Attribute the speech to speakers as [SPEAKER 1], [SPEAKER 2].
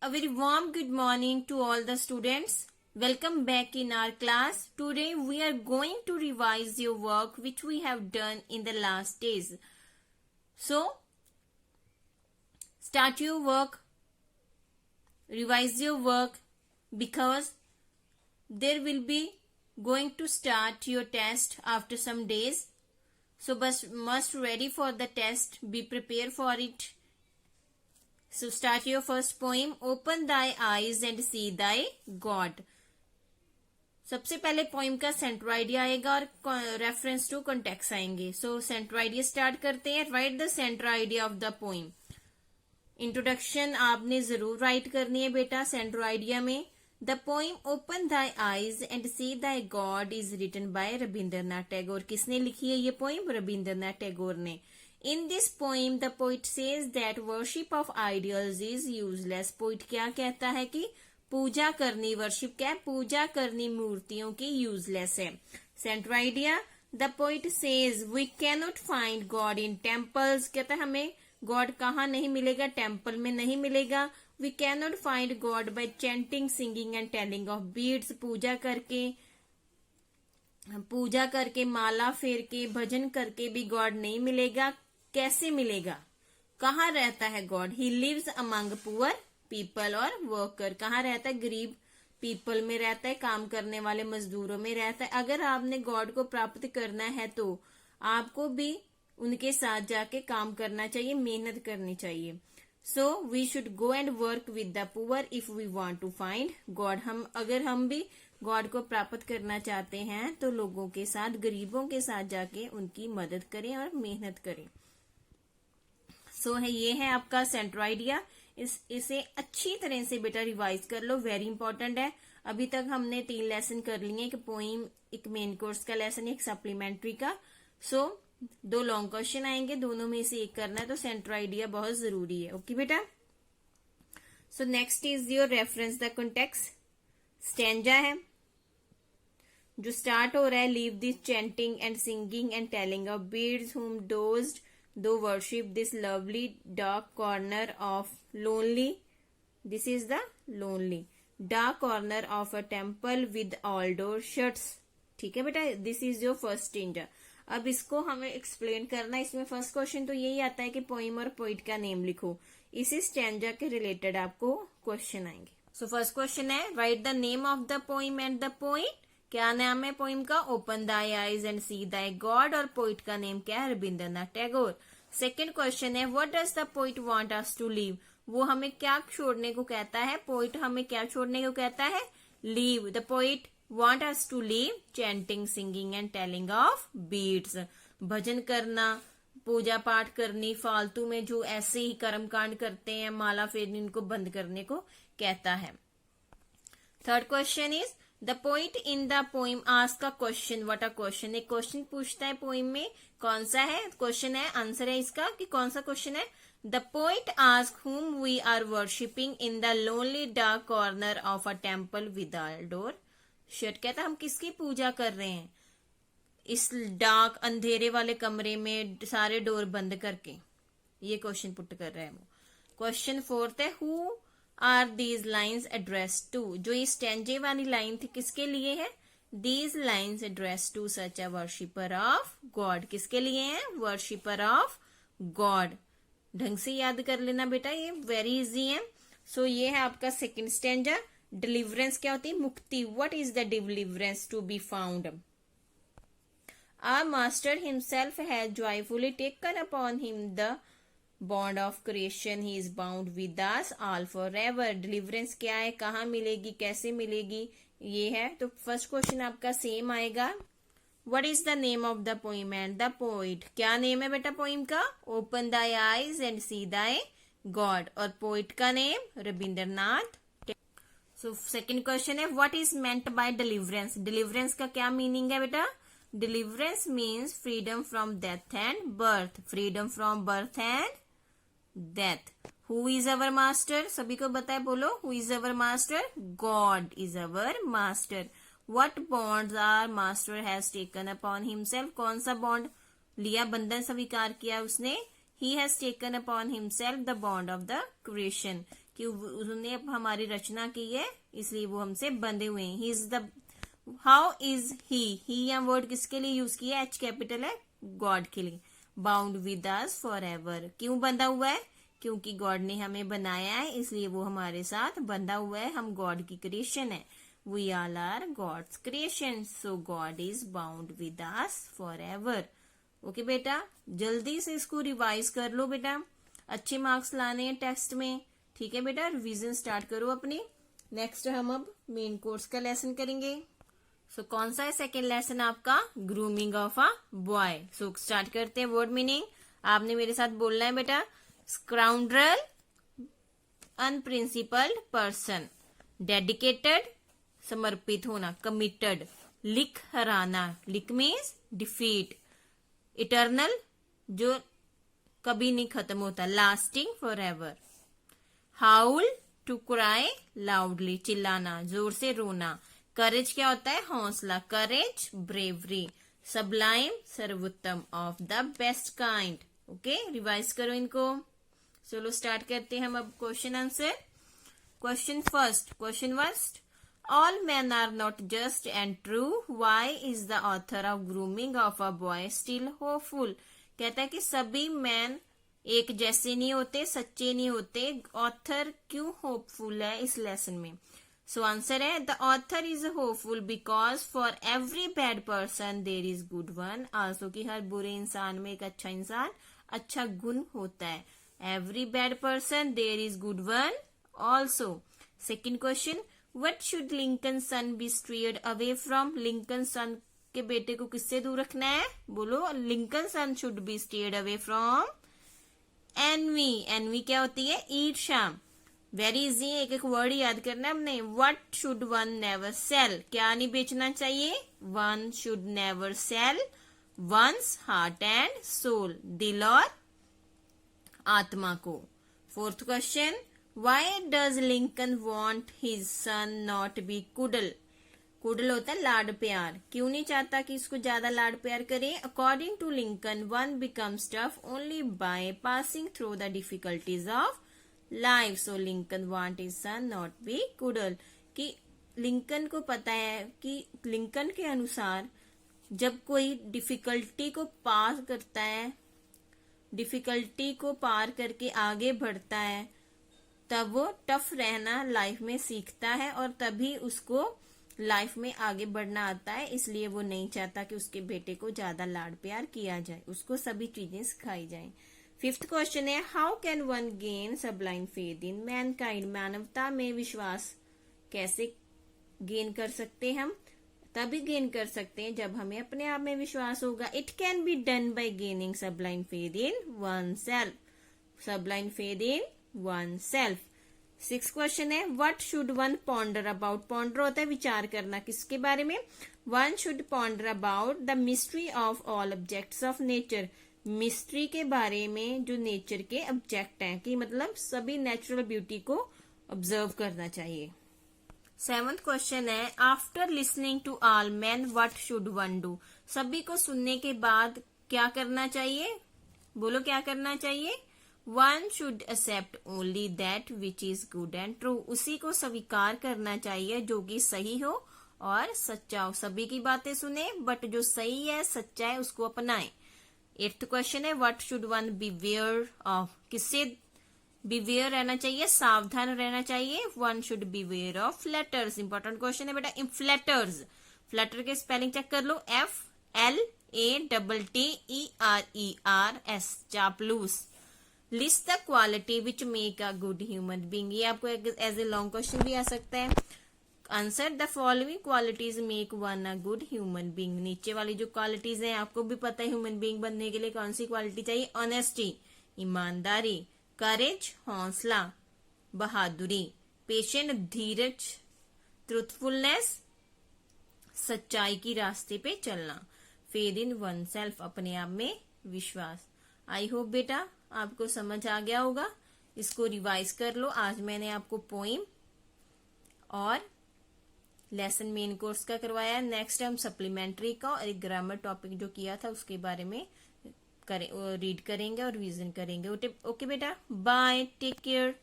[SPEAKER 1] A very warm good morning to all the students. Welcome back in our class. Today we are going to revise your work which we have done in the last days. So, start your work, revise your work because there will be going to start your test after some days. So, must ready for the test, be prepared for it. So start your first poem. Open thy eyes and see thy God. सबसे पहले poem का centre idea आएगा और reference to context आएंगे. So centre idea start करते हैं. Write the centre idea of the poem. Introduction आपने जरूर राइट करनी है बेटा सेंटर आइडिया में. The poem open thy eyes and see thy God is written by Rabindranath Tagore. किसने लिखी है ये पोइम? रविंद्रनाथ टैगोर ने. In this poem, the poet says that worship of idols is useless. Poet क्या कहता है कि पूजा करनी, वर्शिप क्या है? पूजा करनी मूर्तियों की यूजलेस है. Centre idea. The poet says we cannot find God in temples. कहता है हमें गॉड कहाँ नहीं मिलेगा? टेम्पल में नहीं मिलेगा. We cannot find God by chanting, singing and telling of beads. पूजा करके माला फेर के भजन करके भी गॉड नहीं मिलेगा. कैसे मिलेगा? कहाँ रहता है God? He lives among poor people और वर्कर. कहाँ रहता है? गरीब पीपल में रहता है, काम करने वाले मजदूरों में रहता है. अगर आपने गॉड को प्राप्त करना है तो आपको भी उनके साथ जाके काम करना चाहिए, मेहनत करनी चाहिए. So we should go and work with the poor if we want to find God. अगर हम भी गॉड को प्राप्त करना चाहते हैं तो लोगों के साथ, गरीबों के साथ जाके उनकी मदद करें और मेहनत करें. ये है आपका सेंटर आइडिया. इसे अच्छी तरह से बेटा रिवाइज कर लो, वेरी इंपॉर्टेंट है. अभी तक हमने 3 लेसन कर लिए, एक पोइम, एक मेन कोर्स का लेसन, एक सप्लीमेंट्री का. 2 लॉन्ग क्वेश्चन आएंगे, दोनों में से एक करना है, तो सेंटर आइडिया बहुत जरूरी है. ओके बेटा. Next is your reference the context. Stanza है जो स्टार्ट हो रहा है. Leave this chanting and singing and telling of beads whom dozed though worship this lovely dark corner of lonely. This is the lonely dark corner of a temple with all doors shut. ठीक है बेटा. This is your first stanza. अब इसको हमें explain करना है. इसमें first question तो यही आता है कि पोइम और पोइट का नेम लिखो. इसी स्टेंजा के रिलेटेड आपको क्वेश्चन आएंगे. फर्स्ट क्वेश्चन है write the name of the poem and the poet. क्या नाम है पोइम का? Open thy eyes and see thy God. और पोइट का नेम क्या है? रविंद्रनाथ टैगोर. सेकेंड क्वेश्चन है what does the poet want us to leave. वो हमें क्या छोड़ने को कहता है? पोइट हमें क्या छोड़ने को कहता है? Leave. The poet want us to leave chanting, singing and telling of beads. भजन करना, पूजा पाठ करनी, फालतू में जो ऐसे ही कर्मकांड करते हैं, माला फेरनी, उनको बंद करने को कहता है. Third question is the poet in the poem ask a question. What a question. एक क्वेश्चन पूछता है पोइम में. कौन सा है क्वेश्चन? है आंसर है इसका कि कौन सा क्वेश्चन है. The poet ask whom we are worshipping in the lonely dark corner of a temple with all door shut. कहता हम किसकी पूजा कर रहे हैं? इस डार्क अंधेरे वाले कमरे में सारे डोर बंद करके. ये क्वेश्चन पुट कर रहा है वो. क्वेश्चन फोर्थ है who are these lines address to. जो ये स्टेंजे वाली लाइन थी किसके लिए है? These lines address to such a worshipper of God. किसके लिए है? Worshipper of God. ढंग से याद कर लेना बेटा, ये वेरी इजी है. ये है आपका सेकेंड स्टेंजा. डिलीवरेंस क्या होती है? मुक्ति. What is the deliverance to be found? Our master himself has joyfully taken upon him the bond of creation. He is bound with us all forever. Deliverance क्या है? कहाँ मिलेगी? कैसे मिलेगी? ये है. तो फर्स्ट क्वेश्चन आपका सेम आएगा. What is the name of the poem and the poet? क्या नेम है बेटा पोइम का? Open thy eyes and see thy God. और पोइट का नेम रविंद्रनाथ. सेकेंड क्वेश्चन है what is meant by deliverance? Deliverance का क्या मीनिंग है बेटा? Deliverance means freedom from death and birth. Freedom from birth and death. Who is our master? सभी को बताए, बोलो. Who is our master? God is our master. What bonds our master has taken upon himself? कौन सा bond लिया, बंधन स्वीकार किया उसने? He has taken upon himself the bond of the creation. कि उसने हमारी रचना की है, इसलिए वो हमसे बंधे हुए हैं। He is the how is he या वर्ड किसके लिए यूज किया, एच कैपिटल है, गॉड के लिए। Bound with us for ever, क्यों बंधा हुआ है, क्योंकि गॉड ने हमें बनाया है, इसलिए वो हमारे साथ बंधा हुआ है। हम गॉड की क्रिएशन है, we all are God's creation, so God is bound with us for ever. Okay बेटा, जल्दी से इसको रिवाइज कर लो बेटा, अच्छे मार्क्स लाने हैं टेस्ट में। ठीक है बेटा, रिवीजन स्टार्ट करो अपनी। नेक्स्ट हम अब मेन कोर्स का लेसन करेंगे। सो कौन सा है सेकेंड लेसन आपका, grooming of a boy. So start करते हैं। वर्ड मीनिंग आपने मेरे साथ बोलना है बेटा। Scoundrel, अनप्रिंसिपल्ड person. डेडिकेटेड, समर्पित होना, कमिटेड। लिक, हराना, लिक मीन्स डिफीट। इटर्नल, जो कभी नहीं खत्म होता, lasting, for ever. Howl, to cry loudly, चिल्लाना, जोर से रोना। करेज क्या होता है, हौसला, करेज, ब्रेवरी। सबलाइम, सर्वोत्तम, of the best kind. Okay, revise करो इनको। चलो स्टार्ट करते हैं हम अब question answer. Question first, all men are not just and true, why is the author of grooming of a boy still hopeful? कहता है कि सभी मैन एक जैसे नहीं होते, सच्चे नहीं होते, ऑथर क्यों होपफुल है इस लेसन में। सो आंसर है, the author is hopeful because for every bad person there is good one also, कि हर बुरे इंसान में एक अच्छा इंसान, अच्छा गुण होता है। Every bad person there is good one also. Second question, what should Lincoln son be steered away from? Lincoln son के बेटे को किससे दूर रखना है, बोलो। Lincoln son should be steered away from envy. Envy क्या होती है, ईर्ष्या। वेरी इजी, एक एक वर्ड याद करना है हमने। What should one never sell? क्या नहीं बेचना चाहिए, one should never sell one's heart and soul, दिल और आत्मा को। Fourth question, why does Lincoln want his son not be coddled? Coddled होता है लाड प्यार, क्यों नहीं चाहता कि इसको ज्यादा लाड प्यार करे? According to Lincoln, one becomes tough only by passing through the difficulties of life, so Lincoln want his son not be coddled. कि लिंकन को पता है कि लिंकन के अनुसार जब कोई डिफिकल्टी को पार करता है, डिफिकल्टी को पार करके आगे बढ़ता है, तब वो टफ रहना लाइफ में सीखता है और तभी उसको लाइफ में आगे बढ़ना आता है। इसलिए वो नहीं चाहता कि उसके बेटे को ज्यादा लाड प्यार किया जाए, उसको सभी चीजें सिखाई जाएं। फिफ्थ क्वेश्चन है, how can one gain सबलाइन faith in Mankind? मानवता में विश्वास कैसे गेन कर सकते हैं हम? तभी गेन कर सकते हैं जब हमें अपने आप में विश्वास होगा। It can be done by gaining sublime faith in oneself. Sublime faith in oneself. Six question है, what should one ponder about? Ponder होता है विचार करना, किसके बारे में? One should ponder about the mystery of all objects of nature. Mystery के बारे में जो नेचर के ऑब्जेक्ट हैं, कि मतलब सभी नेचुरल ब्यूटी को ऑब्जर्व करना चाहिए। सेवंथ क्वेश्चन है, after listening to all man what should one do? सभी को सुनने के बाद क्या करना चाहिए, बोलो क्या करना चाहिए? One should accept only that which is good and true. उसी को स्वीकार करना चाहिए जो कि सही हो और सच्चा हो। सभी की बातें सुने बट जो सही है, सच्चा है, उसको अपनाएं। एट्थ क्वेश्चन है, what should one beware of? किससे बीवेयर रहना चाहिए, सावधान रहना चाहिए? One should beware of flatters. Important question है बेटा, फ्लैटर्स। फ्लैटर के स्पेलिंग चेक कर लो, FLATTERERS, चापलूस। List the quality which make a good human being. ये आपको एज ए लॉन्ग क्वेश्चन भी आ सकता है। Answer, the following qualities make one a good human being. नीचे वाली जो क्वालिटीज हैं आपको भी पता है ह्यूमन बींग बनने के लिए कौन सी क्वालिटी चाहिए? ऑनेस्टी, ईमानदारी, करेज, हौसला, बहादुरी, पेशेंट, धीरज, ट्रूथफुलनेस, सच्चाई की रास्ते पे चलना, फेथ इन वन सेल्फ, अपने आप में विश्वास। आई होप बेटा आपको समझ आ गया होगा। इसको रिवाइज कर लो। आज मैंने आपको पोइम और लेसन मेन कोर्स का करवाया। नेक्स्ट हम सप्लीमेंट्री का और एक ग्रामर टॉपिक जो किया था उसके बारे में रीड करेंगे और रिवीजन करेंगे। ओके बेटा, बाय, टेक केयर।